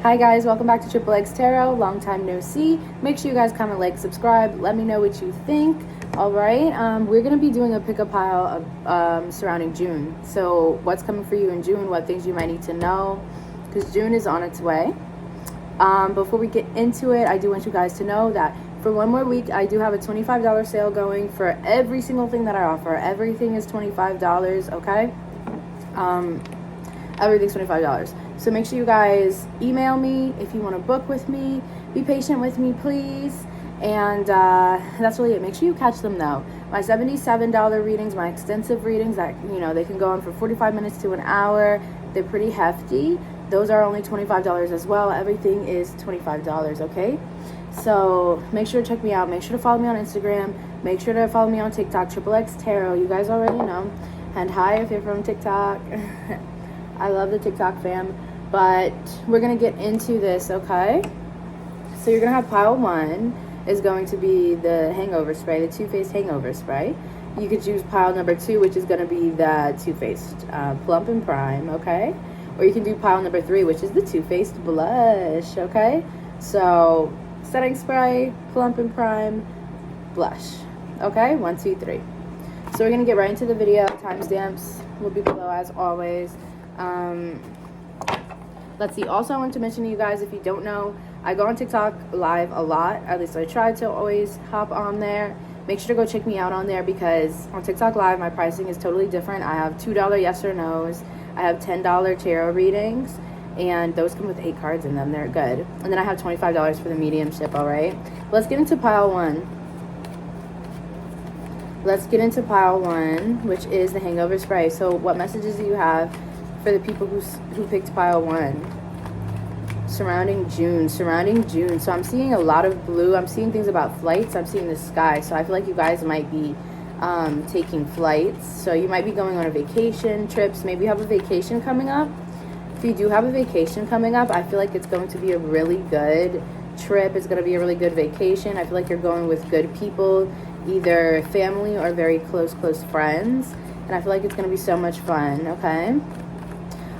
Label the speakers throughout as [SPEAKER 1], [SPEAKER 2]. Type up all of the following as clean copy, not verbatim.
[SPEAKER 1] Hi guys, welcome back to Triple X Tarot. Long time no see. Make sure you guys comment, like, subscribe. Let me know what you think. All right, we're gonna be doing a pick-up pile of surrounding June. So what's coming for you in June? What things you might need to know? Because June is on its way. Before we get into it, I do want you guys to know that for one more week, I do have a $25 sale going for every single thing that I offer. Everything is $25. Okay. Everything's $25. So make sure you guys email me if you want to book with me. Be patient with me, please. And that's really it. Make sure you catch them though. My $77 readings, my extensive readings that, they can go on for 45 minutes to an hour. They're pretty hefty. Those are only $25 as well. Everything is $25, okay? So make sure to check me out. Make sure to follow me on Instagram. Make sure to follow me on TikTok, Triple X Tarot. You guys already know. And hi if you're from TikTok. I love the TikTok fam. But we're going to get into this, okay? So you're going to have pile one is going to be the hangover spray, the Too Faced hangover spray. You could choose pile number 2, which is going to be the Too Faced Plump and Prime, okay? Or you can do pile number 3, which is the Too Faced blush, okay? So setting spray, Plump and Prime, blush, okay? 1, 2, 3. So we're going to get right into the video. Timestamps will be below as always. Let's see. Also, I want to mention to you guys, if you don't know, I go on TikTok live a lot. At least I try to always hop on there. Make sure to go check me out on there because on TikTok live, my pricing is totally different. I have $2 yes or no's. I have $10 tarot readings, and those come with 8 cards in them. They're good. And then I have $25 for the mediumship, all right? Let's get into pile 1. Let's get into pile 1, which is the hangover spray. So what messages do you have for the people who picked pile 1? Surrounding June. So I'm seeing a lot of blue. I'm seeing things about flights. I'm seeing the sky. So I feel like you guys might be taking flights. So you might be going on a vacation, trips. Maybe you have a vacation coming up. If you do have a vacation coming up, I feel like it's going to be a really good trip. It's going to be a really good vacation. I feel like you're going with good people, either family or very close friends. And I feel like it's going to be so much fun, okay?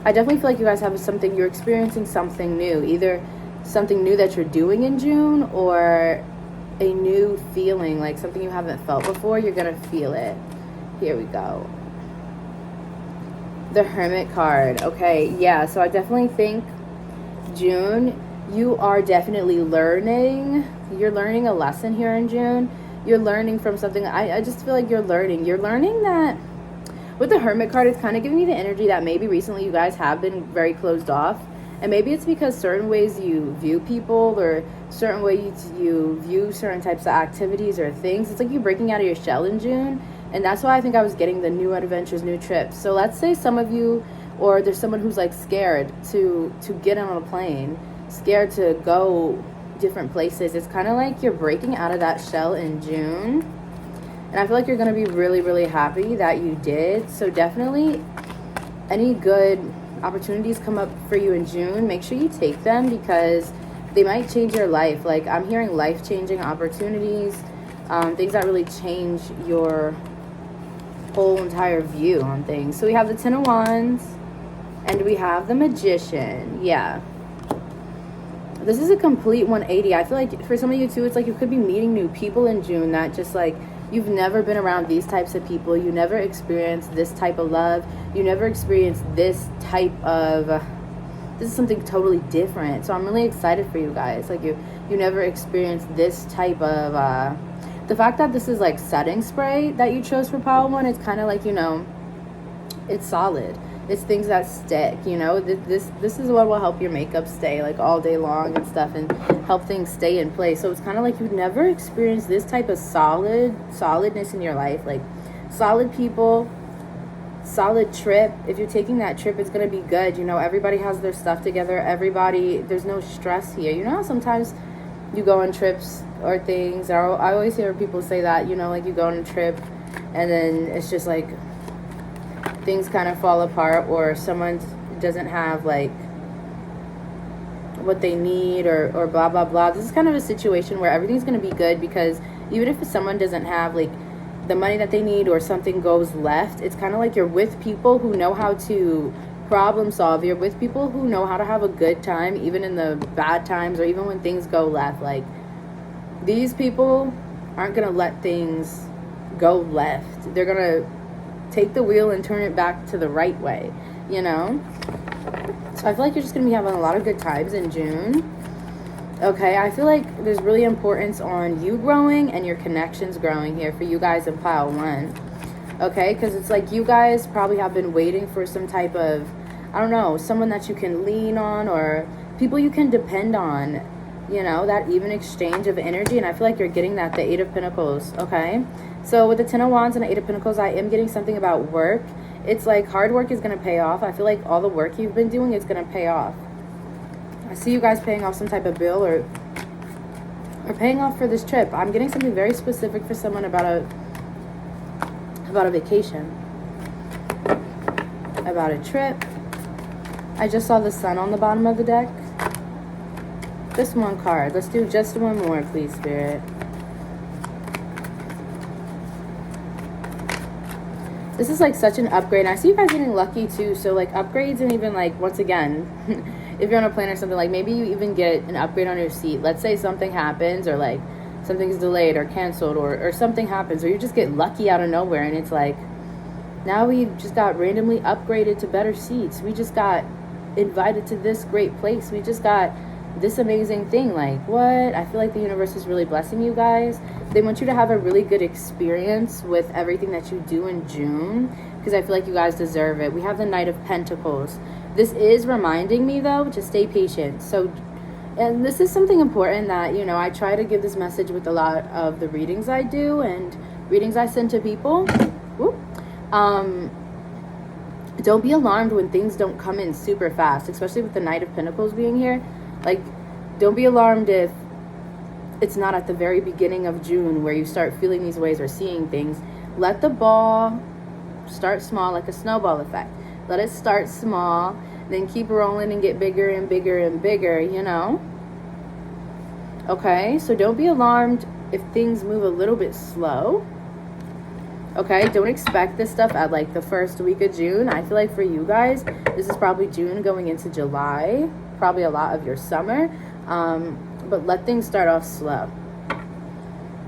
[SPEAKER 1] I definitely feel like you guys have something, you're experiencing something new, either something new that you're doing in June or a new feeling, like something you haven't felt before. You're going to feel it. Here we go. The Hermit card. Okay, yeah, so I definitely think June, you are definitely learning. You're learning a lesson here in June. You're learning from something. I just feel like you're learning. You're learning that with the Hermit card, it's kind of giving me the energy that maybe recently you guys have been very closed off. And maybe it's because certain ways you view people or certain ways you view certain types of activities or things. It's like you're breaking out of your shell in June. And that's why I think I was getting the new adventures, new trips. So let's say some of you, or there's someone who's like scared to get on a plane, scared to go different places. It's kind of like you're breaking out of that shell in June. And I feel like you're going to be really, really happy that you did. So definitely any good opportunities come up for you in June, make sure you take them because they might change your life. Like I'm hearing life-changing opportunities, things that really change your whole entire view on things. So we have the Ten of Wands and we have the Magician. Yeah. This is a complete 180. I feel like for some of you too, it's like you could be meeting new people in June that just like, you've never been around these types of people. You never experienced this type of love. You never experienced this type of, this is something totally different. So I'm really excited for you guys. Like you never experienced this type of, the fact that this is like setting spray that you chose for pile 1, it's kind of like, it's solid. It's things that stick, this is what will help your makeup stay like all day long and stuff and help things stay in place. So it's kind of like you've never experienced this type of solidness in your life, like solid people, solid trip. If you're taking that trip, it's going to be good. Everybody has their stuff together. There's no stress here. How sometimes you go on trips or things, or I always hear people say that, like you go on a trip and then it's just like things kind of fall apart or someone doesn't have like what they need or blah blah blah. This is kind of a situation where everything's going to be good because even if someone doesn't have like the money that they need or something goes left, it's kind of like you're with people who know how to problem solve. You're with people who know how to have a good time, even in the bad times or even when things go left. Like, these people aren't going to let things go left. They're going to take the wheel and turn it back to the right way, you know? So I feel like you're just going to be having a lot of good times in June. Okay, I feel like there's really importance on you growing and your connections growing here for you guys in pile 1. Okay, because it's like you guys probably have been waiting for some type of, I don't know, someone that you can lean on or people you can depend on, you know, that even exchange of energy. And I feel like you're getting that, the 8 of Pentacles, okay? So with the 10 of Wands and the 8 of Pentacles, I am getting something about work. It's like hard work is going to pay off. I feel like all the work you've been doing is going to pay off. I see you guys paying off some type of bill or paying off for this trip. I'm getting something very specific for someone about a vacation, about a trip. I just saw the sun on the bottom of the deck. Just one card. Let's do just one more, please, Spirit. This is like such an upgrade. I see you guys getting lucky too. So like upgrades, and even like, once again, if you're on a plane or something, like maybe you even get an upgrade on your seat. Let's say something happens, or like something's delayed or canceled, or something happens, or you just get lucky out of nowhere, and it's like, now we just got randomly upgraded to better seats. We just got invited to this great place. We just got this amazing thing. Like, what? I feel like the universe is really blessing you guys. They want you to have a really good experience with everything that you do in June, because I feel like you guys deserve it. We have the Knight of Pentacles. This is reminding me, though, to stay patient. So, and this is something important that, you know, I try to give this message with a lot of the readings I do and readings I send to people. Whoop. Don't be alarmed when things don't come in super fast, especially with the Knight of Pentacles being here. Like, don't be alarmed if it's not at the very beginning of June where you start feeling these ways or seeing things. Let the ball start small, like a snowball effect. Let it start small, then keep rolling and get bigger and bigger and bigger, you know? Okay, so don't be alarmed if things move a little bit slow. Okay, don't expect this stuff at like the first week of June. I feel like for you guys, this is probably June going into July, probably a lot of your summer. But let things start off slow.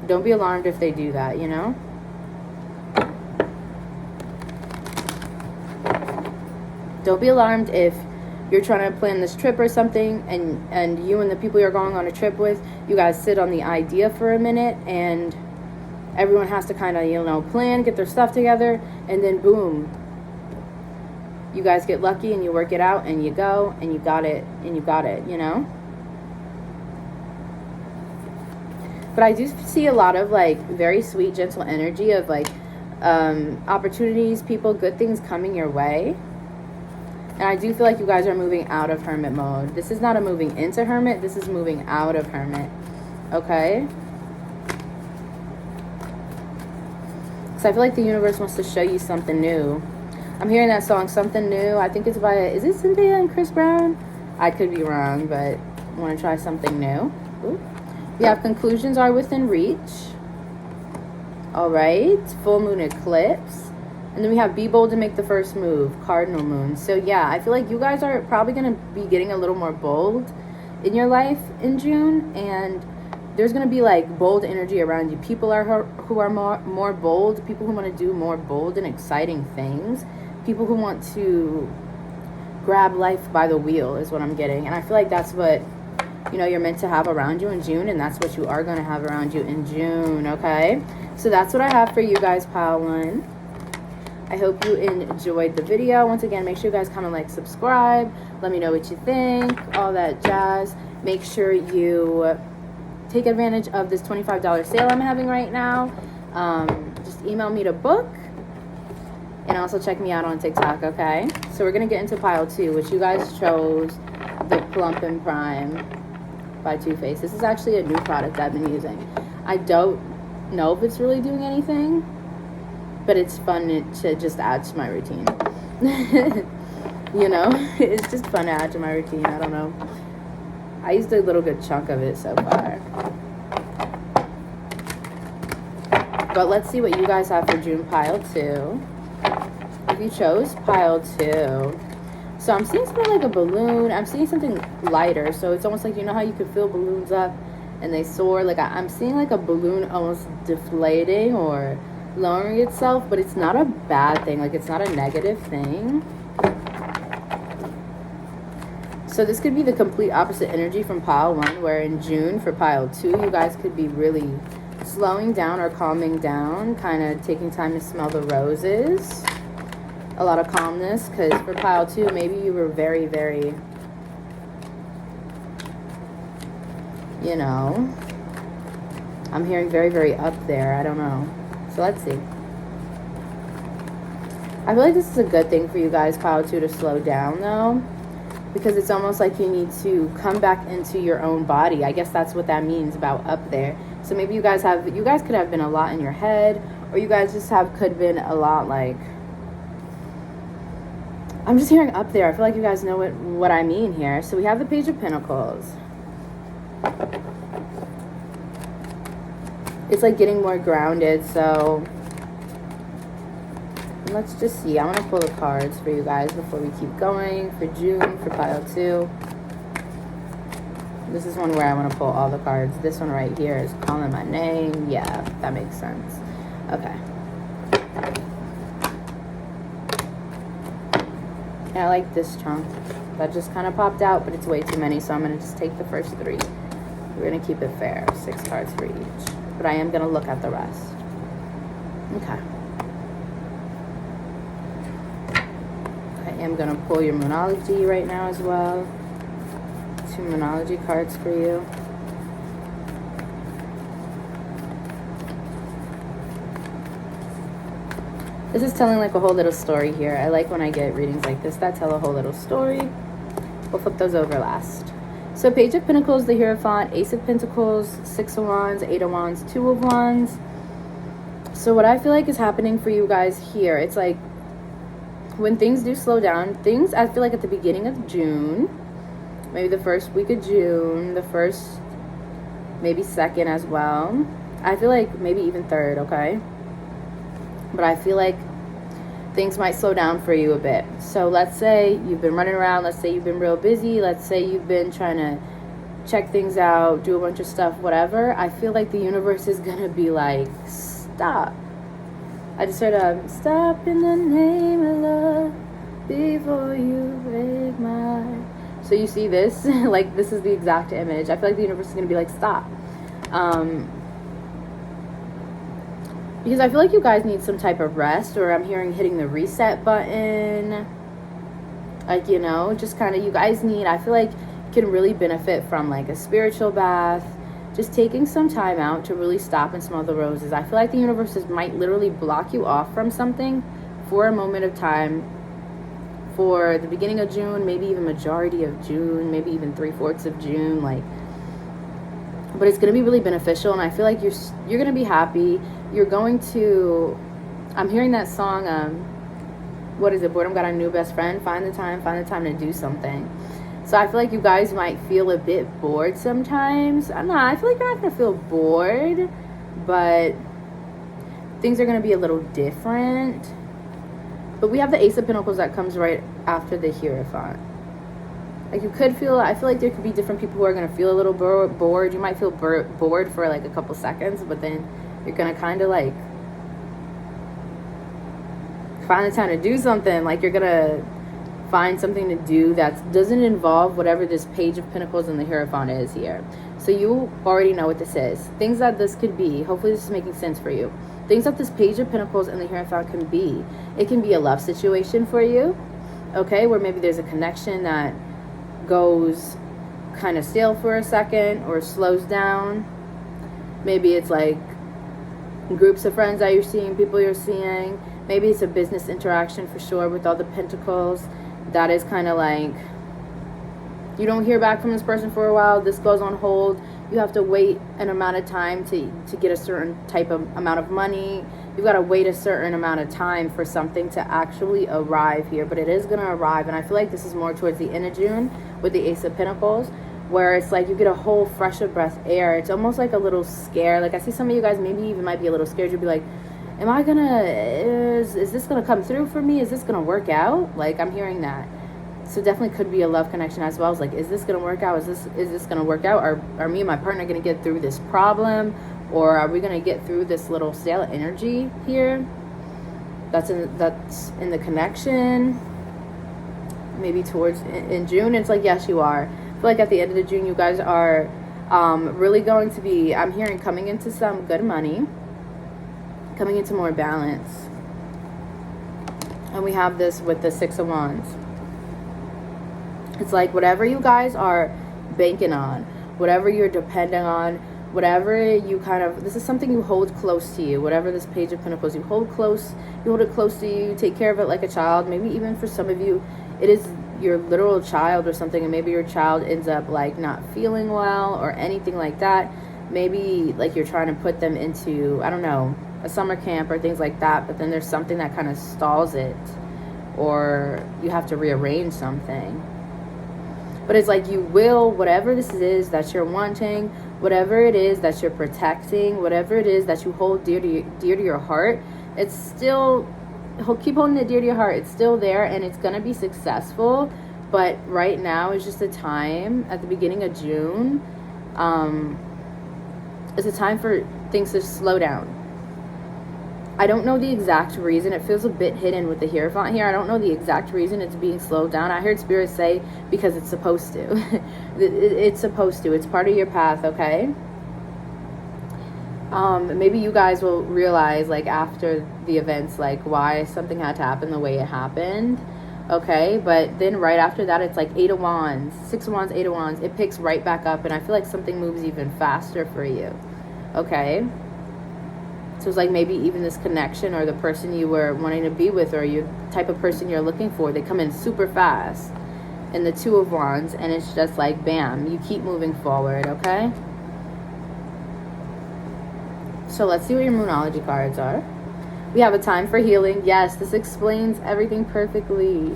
[SPEAKER 1] Don't be alarmed if they do that, you know? Don't be alarmed if you're trying to plan this trip or something, and you and the people you're going on a trip with, you guys sit on the idea for a minute, and everyone has to kind of, you know, plan, get their stuff together, and then boom, you guys get lucky and you work it out and you go and you got it, you know? But I do see a lot of like very sweet, gentle energy of like opportunities, people, good things coming your way. And I do feel like you guys are moving out of hermit mode. This is not a moving into hermit. This is moving out of hermit. Okay? So I feel like the universe wants to show you something new. I'm hearing that song, Something New. I think it's by, is it Cynthia and Chris Brown? I could be wrong, but I want to try something new. Ooh. We have conclusions are within reach. All right. Full moon eclipse. And then we have be bold to make the first move, cardinal moon. So yeah, I feel like you guys are probably going to be getting a little more bold in your life in June. And there's going to be like bold energy around you. People who are more bold. People who want to do more bold and exciting things. People who want to grab life by the wheel is what I'm getting. And I feel like that's what, you know, you're meant to have around you in June. And that's what you are going to have around you in June, okay? So that's what I have for you guys, pile one. I hope you enjoyed the video. Once again, make sure you guys kind of like, subscribe. Let me know what you think, all that jazz. Make sure you take advantage of this $25 sale I'm having right now. Just email me to book. And also check me out on TikTok, okay? So we're going to get into pile 2, which you guys chose the Plump and Prime by Too Faced. This is actually a new product I've been using. I don't know if it's really doing anything, but it's fun to just add to my routine. You know, it's just fun to add to my routine. I don't know. I used a little good chunk of it so far. But let's see what you guys have for June pile 2. If you chose pile 2. So I'm seeing something like a balloon. I'm seeing something lighter. So it's almost like, you know how you can fill balloons up and they soar? Like I'm seeing like a balloon almost deflating or lowering itself, but it's not a bad thing. Like it's not a negative thing. So this could be the complete opposite energy from pile 1, where in June for pile 2, you guys could be really slowing down or calming down, kind of taking time to smell the roses. A lot of calmness, because for pile 2, maybe you were very, very, you know, I'm hearing very, very up there. I don't know. So let's see. I feel like this is a good thing for you guys, pile 2, to slow down, though. Because it's almost like you need to come back into your own body. I guess that's what that means about up there. So maybe you guys could have been a lot in your head, or you guys just could have been a lot like, I'm just hearing up there. I feel like you guys know what I mean here. So we have the Page of Pentacles. It's like getting more grounded. So let's just see. I want to pull the cards for you guys before we keep going. For June, for pile 2. This is one where I want to pull all the cards. This one right here is calling my name. Yeah, that makes sense. Okay. And I like this chunk. That just kind of popped out, but it's way too many, so I'm going to just take the first 3. We're going to keep it fair. 6 cards for each. But I am going to look at the rest. Okay. I'm going to pull your Moonology right now as well. 2 Moonology cards for you. This is telling like a whole little story here. I like when I get readings like this that tell a whole little story. We'll flip those over last. So Page of Pentacles, the Hierophant, Ace of Pentacles, 6 of Wands, 8 of Wands, 2 of Wands. So what I feel like is happening for you guys here, it's like when things do slow down, things I feel like at the beginning of June, maybe the first week of June, the first, maybe second as well. I feel like maybe even third, okay? But I feel like things might slow down for you a bit. So let's say you've been running around. Let's say you've been real busy. Let's say you've been trying to check things out, do a bunch of stuff, whatever. I feel like the universe is going to be like, stop. I just heard stop in the name of love before you break my heart. So you see this? Like, this is the exact image. I feel like the universe is going to be like, stop. Because I feel like you guys need some type of rest, or I'm hearing hitting the reset button. Like, you know, just kind of, you guys need, I feel like you can really benefit from like a spiritual bath. Just taking some time out to really stop and smell the roses. I feel like the universe might literally block you off from something for a moment of time, for the beginning of June, maybe even majority of June, maybe even 3/4 of June, like. But it's going to be really beneficial, and I feel like you're going to be happy. You're going to, I'm hearing that song, what is it? Boredom Got a New Best Friend. Find the time to do something. So I feel like you guys might feel a bit bored sometimes. I don't know. I feel like you're not going to feel bored, but things are going to be a little different. But we have the Ace of Pentacles that comes right after the Hierophant. Like you could feel, I feel like there could be different people who are going to feel a little bored. You might feel bored for like a couple seconds, but then you're going to kind of like find the time to do something. Like you're going to find something to do that doesn't involve whatever this Page of Pentacles and the Hierophant is here. So you already know what this is. Things that this could be. Hopefully this is making sense for you. Things that this Page of Pentacles and the Hierophant can be. It can be a love situation for you. Okay, where maybe there's a connection that goes kind of stale for a second or slows down. Maybe it's like groups of friends that you're seeing, people you're seeing. Maybe it's a business interaction for sure with all the pentacles. That is kind of like you don't hear back from this person for a while. This goes on hold. You have to wait an amount of time to get a certain type of amount of money. You've got to wait a certain amount of time for something to actually arrive here. But it is going to arrive. And I feel like this is more towards the end of June with the Ace of Pentacles, where it's like you get a whole fresh of breath air. It's almost like a little scare. Like I see some of you guys maybe even might be a little scared. You'll be like, am I gonna, is this gonna come through for me? Is this gonna work out? Like I'm hearing that. So definitely could be a love connection as well. It's like, is this going to work out? Is this going to work out? Are me and my partner going to get through this problem? Or are we going to get through this little stale energy here that's in the connection? Maybe towards in June. It's like, yes, you are. I feel like at the end of the June, you guys are really going to be, I'm hearing, coming into some good money, coming into more balance. And we have this with the Six of Wands. It's like whatever you guys are banking on, whatever you're depending on, whatever you kind of, this is something you hold close to you. Whatever this Page of Pentacles, you hold it close to you, take care of it like a child. Maybe even for some of you, it is your literal child or something, and maybe your child ends up like not feeling well or anything like that. Maybe like you're trying to put them into, I don't know, a summer camp or things like that, but then there's something that kind of stalls it, or you have to rearrange something. But it's like you will, whatever this is that you're wanting, whatever it is that you're protecting, whatever it is that you hold dear to your heart, it's still, keep holding it dear to your heart. It's still there, and it's going to be successful. But right now is just a time, at the beginning of June, it's a time for things to slow down. I don't know the exact reason. It feels a bit hidden with the Hierophant here. I don't know the exact reason it's being slowed down. I heard Spirit say because it's supposed to. It's supposed to. It's part of your path, okay? Maybe you guys will realize, like, after the events, like, why something had to happen the way it happened, okay? But then right after that, it's like Eight of Wands, Six of Wands, Eight of Wands. It picks right back up, and I feel like something moves even faster for you, okay? So it's like maybe even this connection or the person you were wanting to be with, or your type of person you're looking for, they come in super fast. And the Two of Wands, and it's just like, bam, you keep moving forward, okay? So let's see what your Moonology cards are. We have a time for healing. Yes, this explains everything perfectly.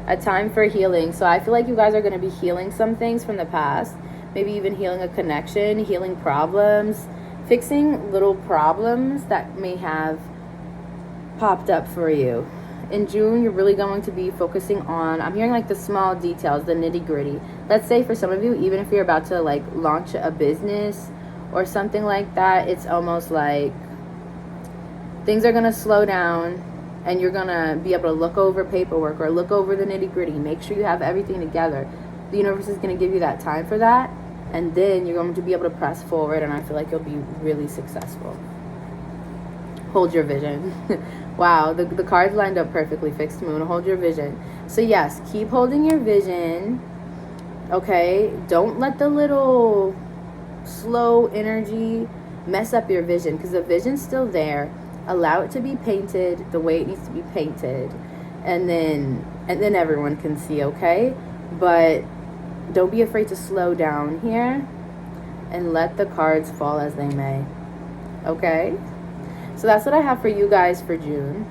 [SPEAKER 1] A time for healing. So I feel like you guys are going to be healing some things from the past. Maybe even healing a connection, healing problems, fixing little problems that may have popped up for you. In June, you're really going to be focusing on, I'm hearing like the small details, the nitty gritty. Let's say for some of you, even if you're about to like launch a business or something like that, it's almost like things are going to slow down, and you're going to be able to look over paperwork or look over the nitty gritty, make sure you have everything together. The universe is going to give you that time for that. And then you're going to be able to press forward, and I feel like you'll be really successful. Hold your vision. Wow, the cards lined up perfectly. Fixed moon, hold your vision. So yes, keep holding your vision, okay? Don't let the little slow energy mess up your vision, because the vision's still there. Allow it to be painted the way it needs to be painted. And then everyone can see, okay? But don't be afraid to slow down here and let the cards fall as they may. Okay? So that's what I have for you guys for June.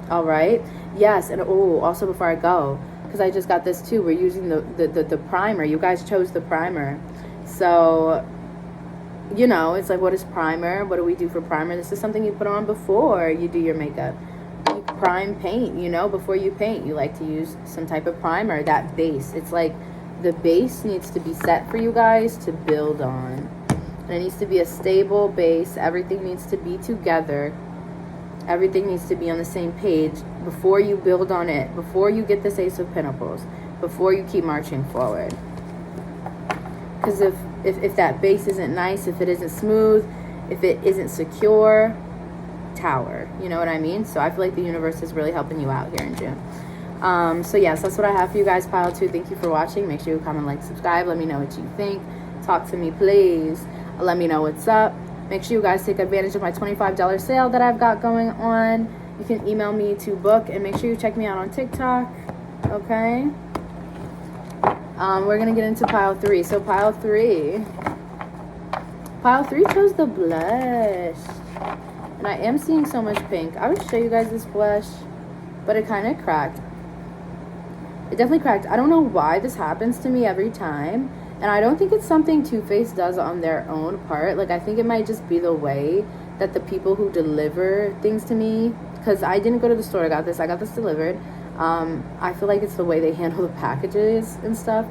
[SPEAKER 1] All right? Yes, and also before I go, because I just got this too, we're using the primer. You guys chose the primer. So, you know, it's like, what is primer? What do we do for primer? This is something you put on before you do your makeup. You prime paint, you know, before you paint. You like to use some type of primer, that base. It's like, the base needs to be set for you guys to build on. And it needs to be a stable base. Everything needs to be together. Everything needs to be on the same page before you build on it. Before you get this Ace of Pentacles. Before you keep marching forward. Because if that base isn't nice, if it isn't smooth, if it isn't secure, tower. You know what I mean? So I feel like the universe is really helping you out here in June. So yes, that's what I have for you guys, pile 2. Thank you for watching. Make sure you comment, like, subscribe. Let me know what you think. Talk to me, please. Let me know what's up. Make sure you guys take advantage of my $25 sale that I've got going on. You can email me to book, and make sure you check me out on TikTok. Okay? We're gonna get into pile 3. So pile 3 chose the blush, and I am seeing so much pink. I would show you guys this blush, but it kind of cracked. It definitely cracked. I don't know why this happens to me every time. And I don't think it's something Too Faced does on their own part. Like, I think it might just be the way that the people who deliver things to me, because I didn't go to the store, I got this delivered. I feel like it's the way they handle the packages and stuff.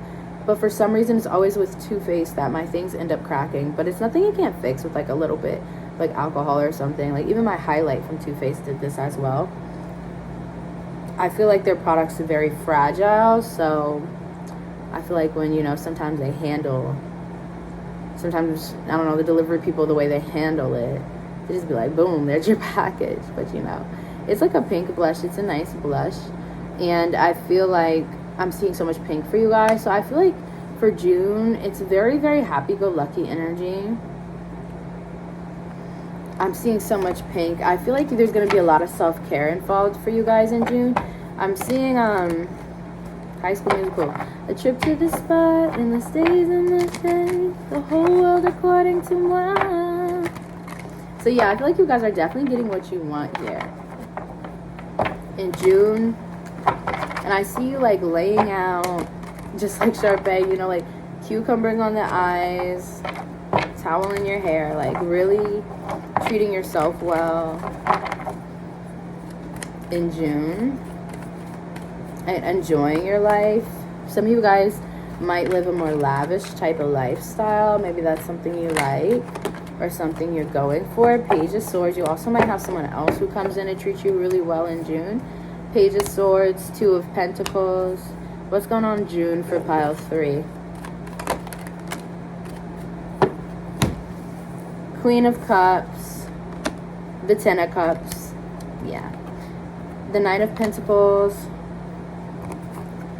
[SPEAKER 1] But for some reason, it's always with Too Faced that my things end up cracking. But it's nothing you can't fix with like a little bit, like alcohol or something. Like even my highlight from Too Faced did this as well. I feel like their products are very fragile, so I feel like when, you know, sometimes I don't know, the delivery people, the way they handle it, they just be like, boom, there's your package. But, you know, it's like a pink blush. It's a nice blush. And I feel like I'm seeing so much pink for you guys. So I feel like for June, it's very, very happy-go-lucky energy. I'm seeing so much pink. I feel like there's going to be a lot of self-care involved for you guys in June. I'm seeing High School Musical. A trip to the spot and the stays in the day. The whole world according to one. So yeah, I feel like you guys are definitely getting what you want here in June. And I see you like laying out just like Sharpay, you know, like cucumbers on the eyes, towel in your hair, like really treating yourself well in June and enjoying your life. Some of you guys might live a more lavish type of lifestyle. Maybe that's something you like or something you're going for. Page of Swords. You also might have someone else who comes in and treats you really well in June. Page of Swords, Two of Pentacles. What's going on in June for pile 3? Queen of Cups, the Ten of Cups, yeah. The Knight of Pentacles.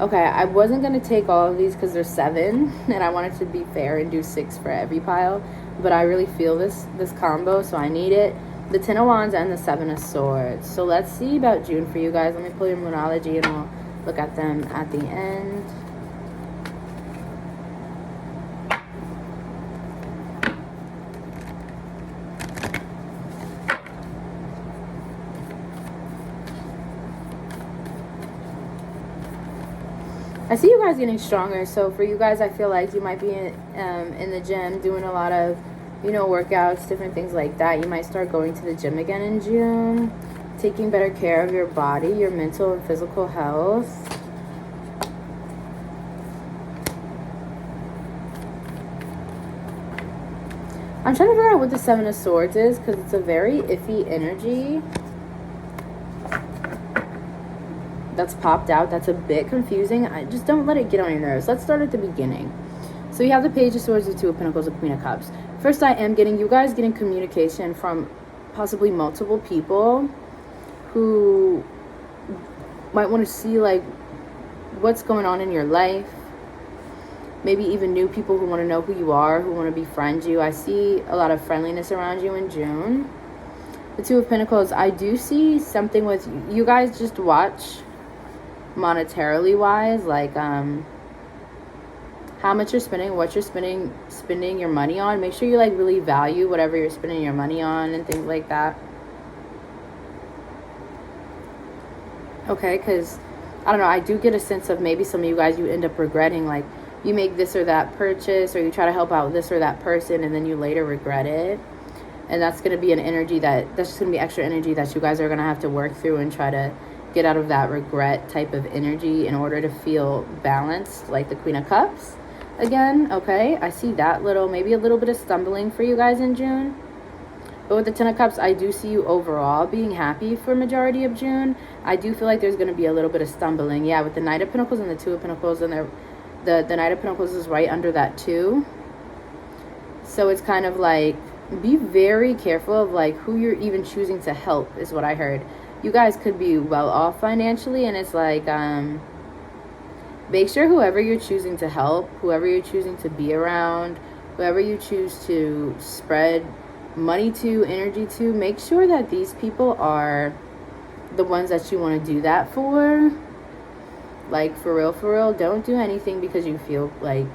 [SPEAKER 1] Okay, I wasn't going to take all of these because there's 7, and I wanted to be fair and do 6 for every pile, but I really feel this combo, so I need it. The Ten of Wands and the Seven of Swords. So let's see about June for you guys. Let me pull your Moonology, and we'll look at them at the end. I see you guys getting stronger. So for you guys, I feel like you might be in the gym doing a lot of, you know, workouts, different things like that. You might start going to the gym again in June, taking better care of your body, your mental and physical health. I'm trying to figure out what the Seven of Swords is because it's a very iffy energy that's popped out. That's a bit confusing. I just don't let it get on your nerves. Let's start at the beginning. So you have the Page of Swords, the Two of Pentacles, the Queen of Cups. First, I am getting you guys getting communication from possibly multiple people who might want to see like what's going on in your life. Maybe even new people who want to know who you are, who want to befriend you. I see a lot of friendliness around you in June. The Two of Pentacles, I do see something with you guys. Just watch monetarily wise, like how much you're spending, what you're spending your money on. Make sure you like really value whatever you're spending your money on and things like that. Okay, because I don't know, I do get a sense of maybe some of you guys, you end up regretting, like you make this or that purchase, or you try to help out this or that person, and then you later regret it. And that's going to be an energy that's just going to be extra energy that you guys are going to have to work through and try to get out of that regret type of energy in order to feel balanced, like the Queen of Cups again. Okay, I see that maybe a little bit of stumbling for you guys in June. But with the Ten of Cups, I do see you overall being happy for majority of June. I do feel like there's going to be a little bit of stumbling. Yeah, with the Knight of Pentacles and the Two of Pentacles, and the Knight of Pentacles is right under that too. So it's kind of like, be very careful of like who you're even choosing to help is what I heard. You guys could be well off financially, and it's like make sure whoever you're choosing to help, whoever you're choosing to be around, whoever you choose to spread money to, energy to, make sure that these people are the ones that you want to do that for. Like for real, don't do anything because you feel like,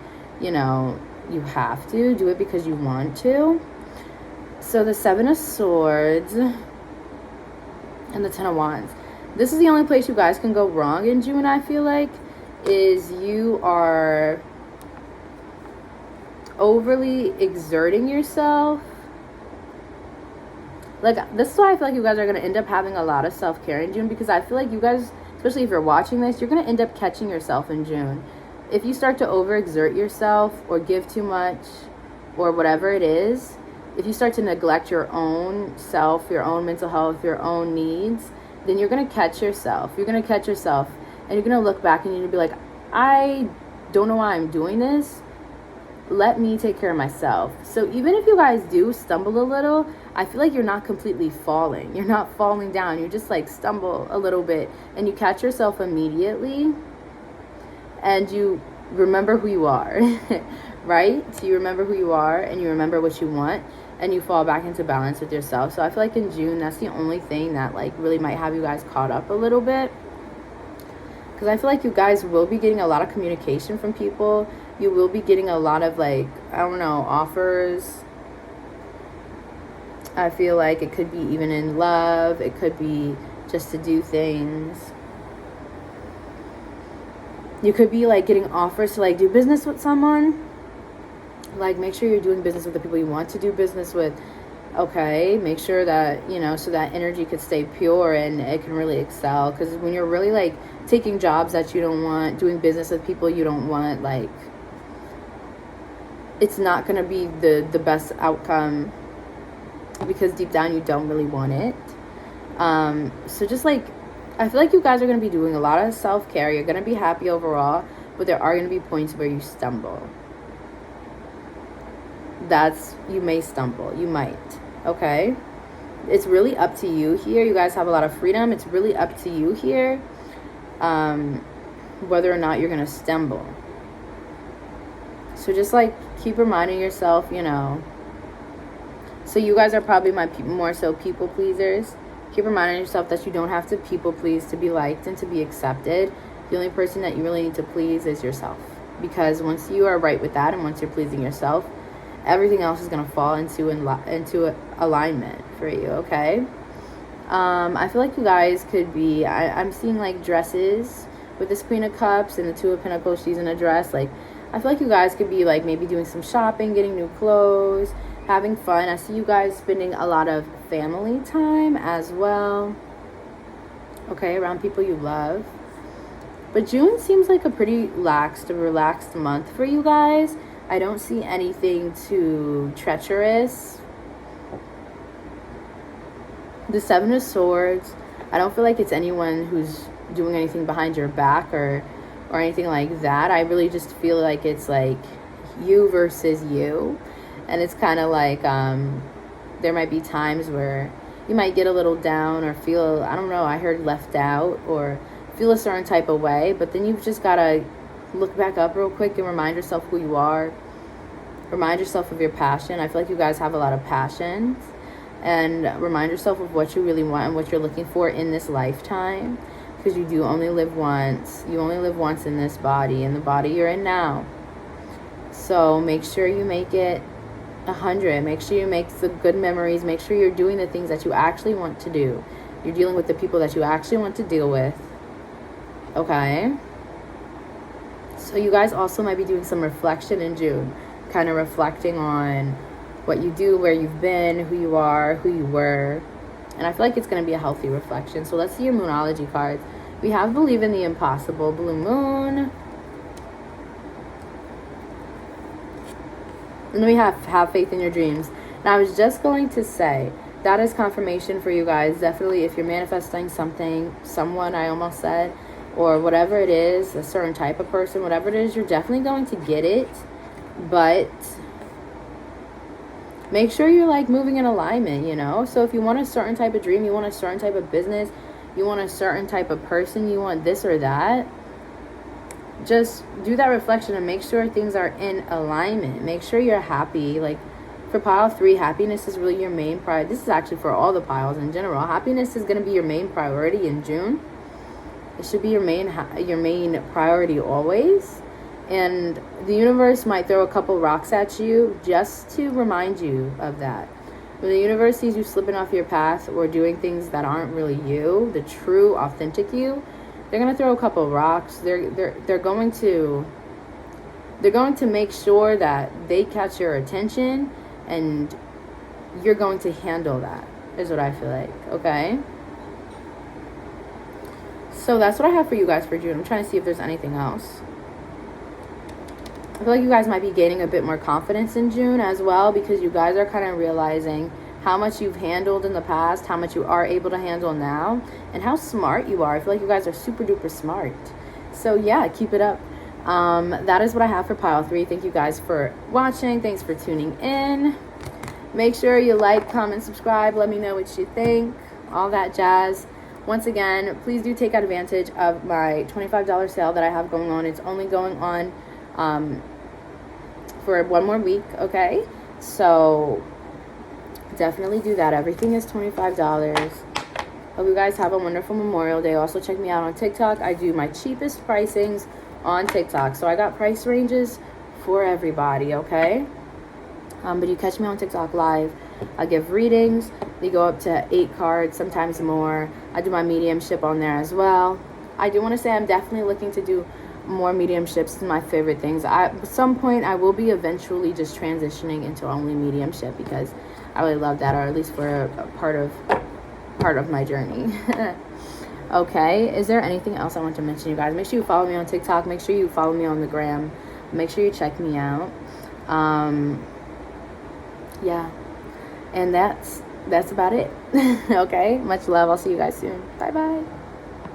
[SPEAKER 1] you know, you have to. Do it because you want to. So the Seven of Swords and the Ten of Wands. This is the only place you guys can go wrong in June, I feel like, is you are overly exerting yourself. Like, this is why I feel like you guys are going to end up having a lot of self-care in June, because I feel like you guys especially if you're watching this, you're going to end up catching yourself in June. If you start to overexert yourself or give too much or whatever it is, if you start to neglect your own self, your own mental health, your own needs, then you're going to catch yourself. You're going to catch yourself and you're going to look back and you're going to be like, I don't know why I'm doing this. Let me take care of myself. So even if you guys do stumble a little, I feel like you're not completely falling. You're not falling down. You just like stumble a little bit and you catch yourself immediately and you remember who you are, right? So you remember who you are and you remember what you want and you fall back into balance with yourself. So I feel like in June, that's the only thing that like really might have you guys caught up a little bit. Because I feel like you guys will be getting a lot of communication from people. You will be getting a lot of like, I don't know, offers. I feel like it could be even in love. It could be just to do things. You could be like getting offers to like do business with someone. Like make sure you're doing business with the people you want to do business with. Okay, make sure that, you know, so that energy could stay pure and it can really excel. Because when you're really like taking jobs that you don't want, doing business with people you don't want, like it's not going to be the best outcome because deep down you don't really want it. So just like, I feel like you guys are going to be doing a lot of self-care. You're going to be happy overall, but there are going to be points where you stumble. You may stumble. You might. Okay? It's really up to you here. You guys have a lot of freedom. It's really up to you here whether or not you're going to stumble. So just like keep reminding yourself, you know. So you guys are probably more so people pleasers. Keep reminding yourself that you don't have to people please to be liked and to be accepted. The only person that you really need to please is yourself. Because once you are right with that and once you're pleasing yourself, everything else is going to fall into alignment for you, okay? I feel like you guys could be, I'm seeing like dresses with this Queen of Cups and the Two of Pentacles. She's in a dress. Like, I feel like you guys could be like maybe doing some shopping, getting new clothes, having fun. I see you guys spending a lot of family time as well, okay, around people you love. But June seems like a pretty relaxed month for you guys. I don't see anything too treacherous. The Seven of Swords, I don't feel like it's anyone who's doing anything behind your back or anything like that. I really just feel like it's like you versus you. And it's kind of like there might be times where you might get a little down or feel, I don't know, I heard left out or feel a certain type of way. But then you've just got to look back up real quick and remind yourself who you are. Remind yourself of your passion. I feel like you guys have a lot of passions. And remind yourself of what you really want and what you're looking for in this lifetime. Because you do only live once. You only live once in this body, in the body you're in now. So make sure you make it 100. Make sure you make the good memories. Make sure you're doing the things that you actually want to do. You're dealing with the people that you actually want to deal with. Okay? So you guys also might be doing some reflection in June. Kind of reflecting on what you do, where you've been, who you are, who you were. And I feel like it's going to be a healthy reflection. So let's see your Moonology cards. We have Believe in the Impossible, Blue Moon. And then we have Faith in Your Dreams. Now I was just going to say, that is confirmation for you guys. Definitely if you're manifesting something, someone I almost said, or whatever it is, a certain type of person, whatever it is, you're definitely going to get it. But make sure you're like moving in alignment, you know? So if you want a certain type of dream, you want a certain type of business, you want a certain type of person, you want this or that, just do that reflection and make sure things are in alignment. Make sure you're happy. Like for pile 3, happiness is really your main priority. This is actually for all the piles in general. Happiness is going to be your main priority in June. It should be your main priority always. And the universe might throw a couple rocks at you just to remind you of that. When the universe sees you slipping off your path or doing things that aren't really you, the true, authentic you, they're gonna throw a couple rocks. They're going to make sure that they catch your attention, and you're going to handle that. Is what I feel like. Okay. So that's what I have for you guys for June. I'm trying to see if there's anything else. I feel like you guys might be gaining a bit more confidence in June as well, because you guys are kind of realizing how much you've handled in the past, how much you are able to handle now, and how smart you are. I feel like you guys are super duper smart. So yeah, keep it up. That is what I have for pile 3. Thank you guys for watching. Thanks for tuning in. Make sure you like, comment, subscribe. Let me know what you think. All that jazz. Once again, please do take advantage of my $25 sale that I have going on. It's only going on for 1 more week, okay? So definitely do that. Everything is $25. Hope you guys have a wonderful Memorial Day. Also check me out on TikTok. I do my cheapest pricings on TikTok. So I got price ranges for everybody, okay? But you catch me on TikTok live. I give readings. They go up to 8 cards, sometimes more. I do my mediumship on there as well. I do want to say I'm definitely looking to do more mediumships. Is my favorite things. At some point I will be eventually just transitioning into only mediumship, because I really love that, or at least for a part of my journey. Okay, is there anything else I want to mention, you guys? Make sure you follow me on TikTok. Make sure you follow me on the gram. Make sure you check me out. Yeah, and that's about it. Okay, much love. I'll see you guys soon. Bye bye.